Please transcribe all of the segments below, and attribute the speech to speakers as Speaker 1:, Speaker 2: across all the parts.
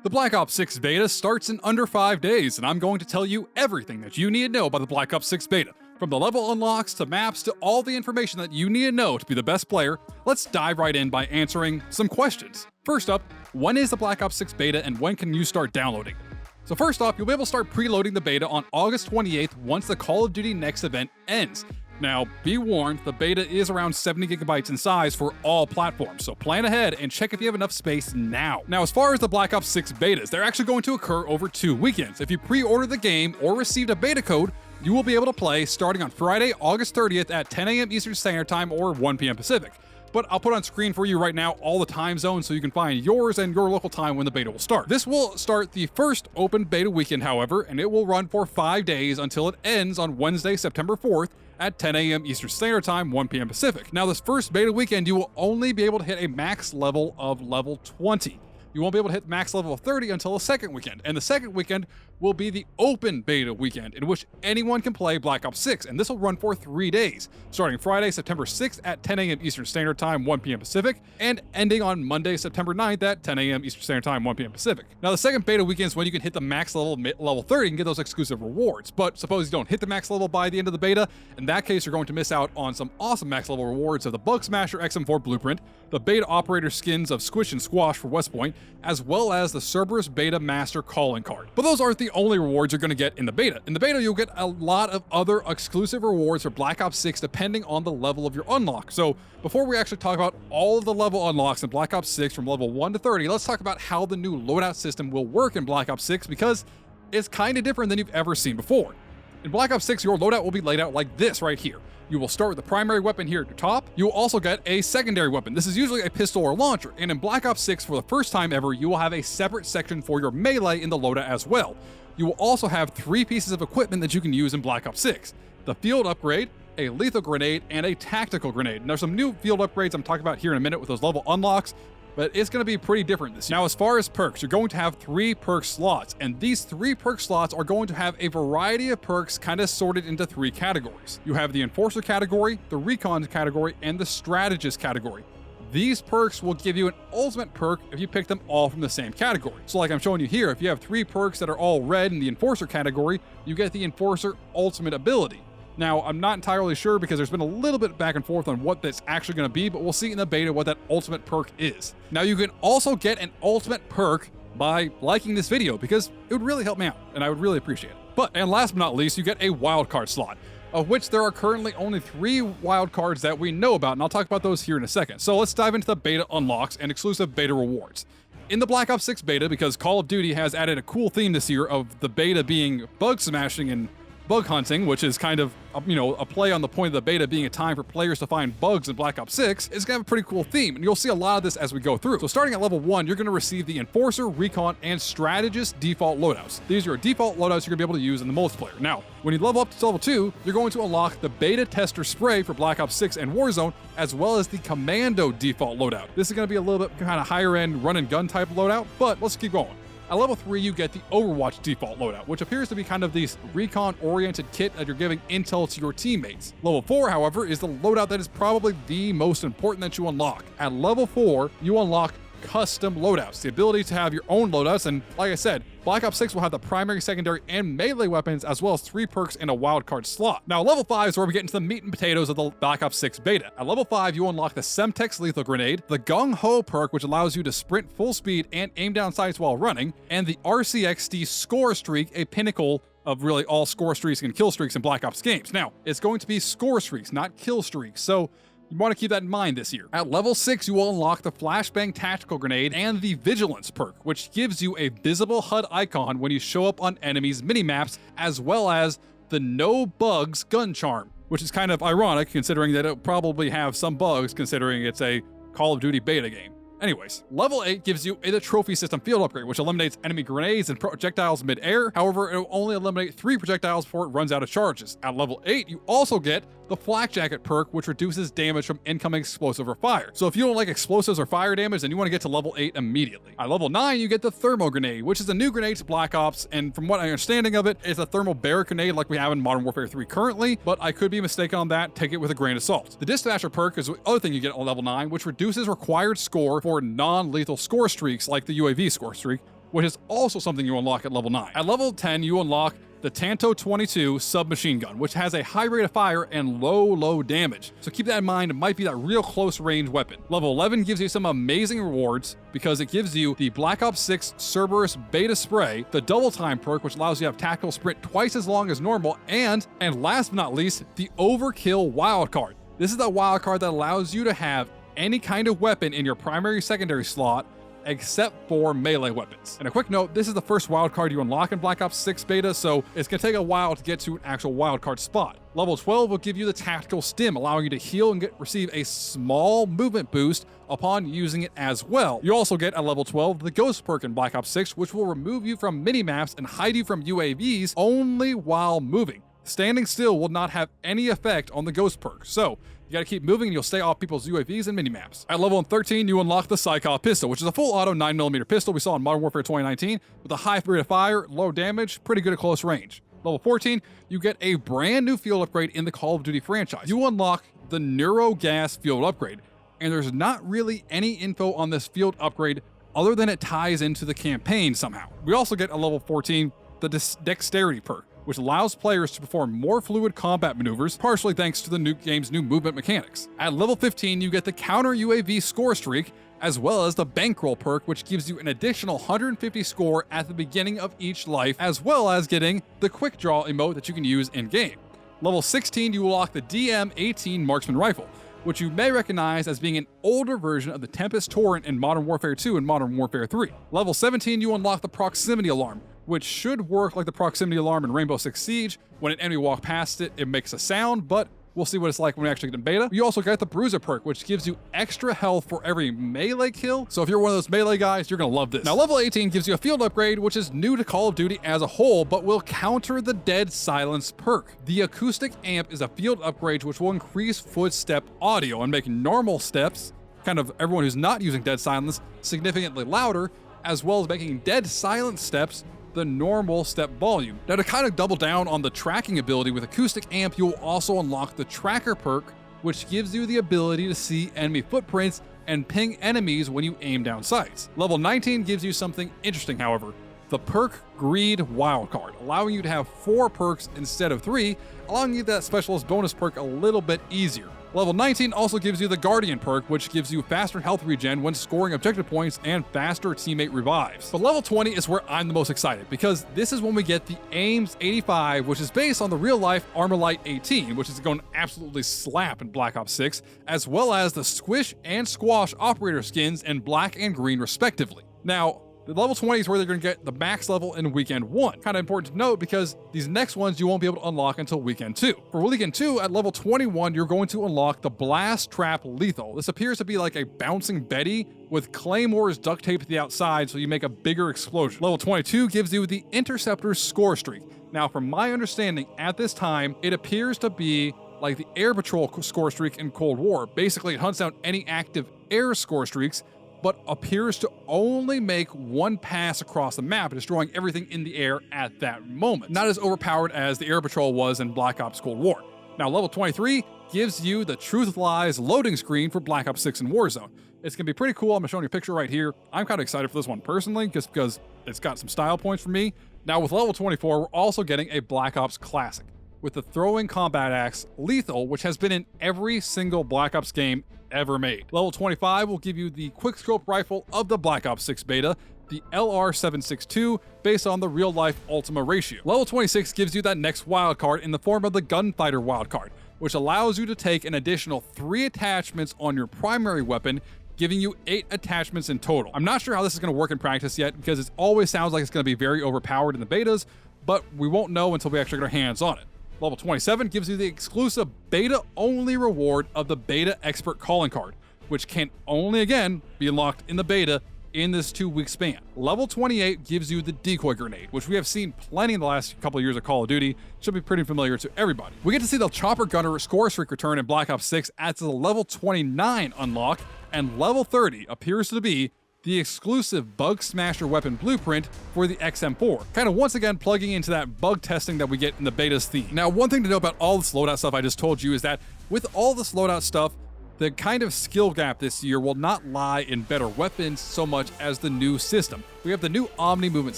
Speaker 1: The Black Ops 6 Beta starts in under 5 days, and I'm going to tell you everything that you need to know about the Black Ops 6 Beta. From the level unlocks to maps to all the information that you need to know to be the best player, let's dive right in by answering some questions. First up, when is the Black Ops 6 Beta and when can you start downloading? So first off, you'll be able to start preloading the beta on August 28th once the Call of Duty Next event ends. Now, be warned, the beta is around 70 gigabytes in size for all platforms, so plan ahead and check if you have enough space now. Now, as far as the Black Ops 6 betas, they're actually going to occur over 2 weekends. If you pre-order the game or received a beta code, you will be able to play starting on Friday, August 30th at 10 a.m. Eastern Standard Time or 1 p.m. Pacific. But I'll put on screen for you right now all the time zones so you can find yours and your local time when the beta will start. This will start the first open beta weekend, however, and it will run for 5 days until it ends on Wednesday, September 4th at 10 a.m. Eastern Standard Time, 1 p.m. Pacific. Now, this first beta weekend, you will only be able to hit a max level of level 20. You won't be able to hit max level of 30 until the second weekend, and the second weekend will be the open beta weekend in which anyone can play Black Ops 6, and this will run for 3 days, starting Friday, September 6th at 10 a.m. Eastern Standard Time, 1 p.m. Pacific, and ending on Monday, September 9th at 10 a.m. Eastern Standard Time, 1 p.m. Pacific. Now, the second beta weekend is when you can hit the max level, level 30, and get those exclusive rewards, but suppose you don't hit the max level by the end of the beta, in that case, you're going to miss out on some awesome max level rewards of the Bug Smasher XM4 Blueprint, the beta operator skins of Squish and Squash for West Point, as well as the Cerberus Beta Master calling card. But those aren't the only rewards you're going to get in the beta. In the beta, you'll get a lot of other exclusive rewards for Black Ops 6 depending on the level of your unlock. So before we actually talk about all of the level unlocks in Black Ops 6 from level 1 to 30, let's talk about how the new loadout system will work in Black Ops 6 because it's kind of different than you've ever seen before. In Black Ops 6, your loadout will be laid out like this right here. You will start with the primary weapon here at the top. You will also get a secondary weapon. This is usually a pistol or launcher, and in Black Ops 6, for the first time ever, you will have a separate section for your melee in the loadout as well. You will also have 3 pieces of equipment that you can use in Black Ops 6. The field upgrade, a lethal grenade, and a tactical grenade. And there's some new field upgrades I'm talking about here in a minute with those level unlocks, but it's going to be pretty different this year. Now, as far as perks, you're going to have 3 perk slots, and these 3 perk slots are going to have a variety of perks kind of sorted into 3 categories. You have the Enforcer category, the Recon category, and the Strategist category. These perks will give you an ultimate perk if you pick them all from the same category. So like I'm showing you here, if you have 3 perks that are all red in the Enforcer category, you get the Enforcer ultimate ability. Now, I'm not entirely sure because there's been a little bit back and forth on what that's actually going to be, but we'll see in the beta what that ultimate perk is. Now, you can also get an ultimate perk by liking this video because it would really help me out, and I would really appreciate it. And last but not least, you get a wildcard slot, of which there are currently only 3 wildcards that we know about, and I'll talk about those here in a second. So let's dive into the beta unlocks and exclusive beta rewards. In the Black Ops 6 beta, because Call of Duty has added a cool theme this year of the beta being bug smashing and bug hunting, which is kind of, a play on the point of the beta being a time for players to find bugs in Black Ops 6, is going to have a pretty cool theme, and you'll see a lot of this as we go through. So starting at level 1, you're going to receive the Enforcer, Recon, and Strategist default loadouts. These are your default loadouts you're going to be able to use in the multiplayer. Now, when you level up to level 2, you're going to unlock the Beta Tester Spray for Black Ops 6 and Warzone, as well as the Commando default loadout. This is going to be a little bit kind of higher end run and gun type loadout, but let's keep going. At level 3, you get the Overwatch default loadout, which appears to be kind of this recon-oriented kit that you're giving intel to your teammates. Level 4, however, is the loadout that is probably the most important that you unlock. At level 4, you unlock custom loadouts, the ability to have your own loadouts, and like I said, Black Ops 6 will have the primary, secondary, and melee weapons, as well as 3 perks and a wildcard slot. Now, level 5 is where we get into the meat and potatoes of the Black Ops 6 beta. At level 5, you unlock the Semtex lethal grenade, the Gung Ho perk, which allows you to sprint full speed and aim down sights while running, and the RCXD score streak, a pinnacle of really all score streaks and kill streaks in Black Ops games. Now, it's going to be score streaks, not kill streaks, so you want to keep that in mind this year. At level 6, you will unlock the Flashbang Tactical Grenade and the Vigilance perk, which gives you a visible HUD icon when you show up on enemies' minimaps, as well as the No Bugs gun charm, which is kind of ironic considering that it'll probably have some bugs considering it's a Call of Duty beta game. Anyways, level 8 gives you the trophy system field upgrade, which eliminates enemy grenades and projectiles mid-air. However, it will only eliminate 3 projectiles before it runs out of charges. At level 8, you also get the Flak Jacket perk, which reduces damage from incoming explosive or fire. So if you don't like explosives or fire damage, then you want to get to level 8 immediately. At level 9, you get the Thermo Grenade, which is a new grenade to Black Ops, and from what I understanding of it, it's a thermal barrier grenade like we have in Modern Warfare 3 currently, but I could be mistaken on that. Take it with a grain of salt. The Dispatcher perk is the other thing you get on level 9, which reduces required score for non-lethal score streaks like the UAV score streak, which is also something you unlock at level 9. At level 10, you unlock the Tanto 22 submachine gun, which has a high rate of fire and low damage. So keep that in mind, it might be that real close range weapon. Level 11 gives you some amazing rewards because it gives you the Black Ops 6 Cerberus Beta Spray, the double time perk, which allows you to have tactical sprint twice as long as normal, and last but not least, the Overkill wildcard. This is the wildcard that allows you to have any kind of weapon in your primary secondary slot except for melee weapons. And a quick note, this is the first wildcard you unlock in Black Ops 6 Beta, so it's going to take a while to get to an actual wildcard spot. Level 12 will give you the Tactical Stim, allowing you to heal and receive a small movement boost upon using it as well. You also get at level 12 the Ghost perk in Black Ops 6, which will remove you from minimaps and hide you from UAVs only while moving. Standing still will not have any effect on the Ghost perk, so you gotta keep moving and you'll stay off people's UAVs and minimaps. At level 13, you unlock the COD pistol, which is a full auto 9mm pistol we saw in Modern Warfare 2019 with a high rate of fire, low damage, pretty good at close range. Level 14, you get a brand new field upgrade in the Call of Duty franchise. You unlock the Neurogas field upgrade, and there's not really any info on this field upgrade other than it ties into the campaign somehow. We also get at level 14 the Dexterity perk, which allows players to perform more fluid combat maneuvers, partially thanks to the new game's new movement mechanics. At level 15, you get the Counter UAV score streak, as well as the Bankroll perk, which gives you an additional 150 score at the beginning of each life, as well as getting the Quick Draw emote that you can use in-game. Level 16, you unlock the DM-18 Marksman Rifle, which you may recognize as being an older version of the Tempest Torrent in Modern Warfare 2 and Modern Warfare 3. Level 17, you unlock the Proximity Alarm, which should work like the proximity alarm in Rainbow Six Siege. When an enemy walks past it, it makes a sound, but we'll see what it's like when we actually get in beta. You also get the Bruiser perk, which gives you extra health for every melee kill. So if you're one of those melee guys, you're gonna love this. Now, level 18 gives you a field upgrade, which is new to Call of Duty as a whole, but will counter the Dead Silence perk. The Acoustic Amp is a field upgrade which will increase footstep audio and make normal steps, kind of everyone who's not using Dead Silence, significantly louder, as well as making Dead Silence steps the normal step volume. Now, to kind of double down on the tracking ability with Acoustic Amp, you'll also unlock the Tracker perk, which gives you the ability to see enemy footprints and ping enemies when you aim down sights. Level 19 gives you something interesting, however, the Perk Greed wildcard, allowing you to have 4 perks instead of 3, allowing you that specialist bonus perk a little bit easier. Level 19 also gives you the Guardian perk, which gives you faster health regen when scoring objective points and faster teammate revives. But level 20 is where I'm the most excited, because this is when we get the Ames 85, which is based on the real-life Armalite 18, which is going to absolutely slap in Black Ops 6, as well as the Squish and Squash operator skins in black and green respectively. Now, the level 20 is where they're going to get the max level in Weekend 1. Kind of important to note because these next ones you won't be able to unlock until Weekend 2. For Weekend 2, at level 21, you're going to unlock the Blast Trap Lethal. This appears to be like a bouncing Betty with claymores duct taped to the outside so you make a bigger explosion. Level 22 gives you the Interceptor Score Streak. Now, from my understanding, at this time, it appears to be like the Air Patrol score streak in Cold War. Basically, it hunts down any active air score streaks, but appears to only make one pass across the map, destroying everything in the air at that moment. Not as overpowered as the Air Patrol was in Black Ops Cold War. Now, level 23 gives you the Truth Lies loading screen for Black Ops 6 and Warzone. It's gonna be pretty cool. I'm showing you a picture right here. I'm kind of excited for this one personally, just because it's got some style points for me. Now, with level 24, we're also getting a Black Ops Classic with the Throwing Combat Axe Lethal, which has been in every single Black Ops game ever made. Level 25 will give you the quickscope rifle of the Black Ops 6 beta, the LR762, based on the real-life Ultima ratio. Level 26 gives you that next wildcard in the form of the Gunfighter wildcard, which allows you to take an additional 3 attachments on your primary weapon, giving you 8 attachments in total. I'm not sure how this is going to work in practice yet, because it always sounds like it's going to be very overpowered in the betas, but we won't know until we actually get our hands on it. Level 27 gives you the exclusive beta-only reward of the Beta Expert Calling Card, which can only, again, be unlocked in the beta in this 2-week span. Level 28 gives you the Decoy Grenade, which we have seen plenty in the last couple of years of Call of Duty. Should be pretty familiar to everybody. We get to see the Chopper Gunner score streak return in Black Ops 6 at the level 29 unlock, and level 30 appears to be the exclusive Bug Smasher weapon blueprint for the XM4, kind of once again plugging into that bug testing that we get in the beta's theme. Now, one thing to know about all this loadout stuff I just told you is that with all this loadout stuff, The kind of skill gap this year will not lie in better weapons so much as the new system. We have the new Omni movement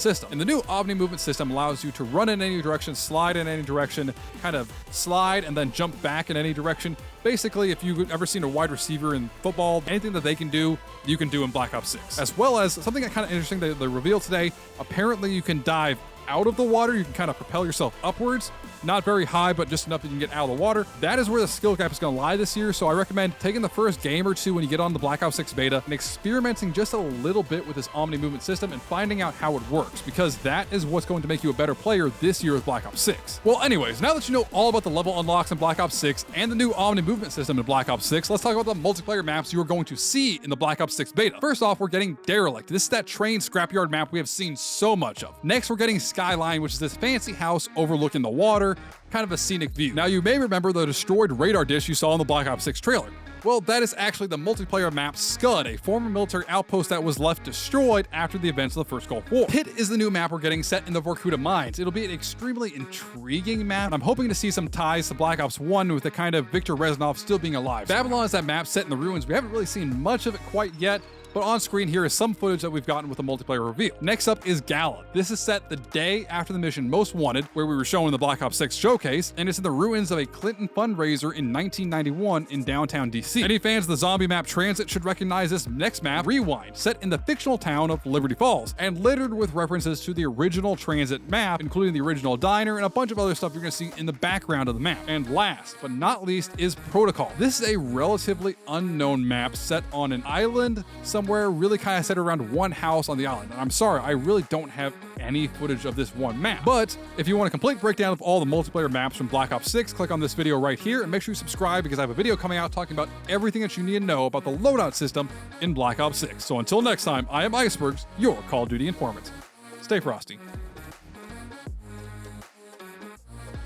Speaker 1: system. And the new Omni movement system allows you to run in any direction, slide in any direction, kind of slide and then jump back in any direction. Basically, if you've ever seen a wide receiver in football, anything that they can do, you can do in Black Ops 6. As well as something kind of interesting that they revealed today, apparently you can dive out of the water. You can kind of propel yourself upwards. Not very high, but just enough that you can get out of the water. That is where the skill gap is going to lie this year, so I recommend taking the first game or two when you get on the Black Ops 6 beta and experimenting just a little bit with this Omni movement system and finding out how it works, because that is what's going to make you a better player this year with Black Ops 6. Well, anyways, now that you know all about the level unlocks in Black Ops 6 and the new Omni movement system in Black Ops 6, let's talk about the multiplayer maps you are going to see in the Black Ops 6 beta. First off, we're getting Derelict. This is that train scrapyard map we have seen so much of. Next, we're getting Skyline, which is this fancy house overlooking the water, kind of a scenic view. Now, you may remember the destroyed radar dish you saw in the Black Ops 6 trailer. Well, that is actually the multiplayer map Scud, a former military outpost that was left destroyed after the events of the First Gulf War. Pit is the new map we're getting set in the Vorkuta mines. It'll be an extremely intriguing map. I'm hoping to see some ties to Black Ops 1 with the kind of Viktor Reznov still being alive. Babylon is that map set in the ruins. We haven't really seen much of it quite yet, but on screen here is some footage that we've gotten with the multiplayer reveal. Next up is Gala. This is set the day after the mission Most Wanted, where we were shown in the Black Ops 6 showcase, and it's in the ruins of a Clinton fundraiser in 1991 in downtown DC. Any fans of the zombie map Transit should recognize this next map, Rewind, set in the fictional town of Liberty Falls, and littered with references to the original Transit map, including the original diner and a bunch of other stuff you're going to see in the background of the map. And last but not least is Protocol. This is a relatively unknown map set on an island somewhere really kind of set around one house on the island. And I'm sorry, I really don't have any footage of this one map. But if you want a complete breakdown of all the multiplayer maps from Black Ops 6, click on this video right here and make sure you subscribe, because I have a video coming out talking about everything that you need to know about the loadout system in Black Ops 6. So until next time, I am Icebergs, your Call of Duty informant. Stay frosty.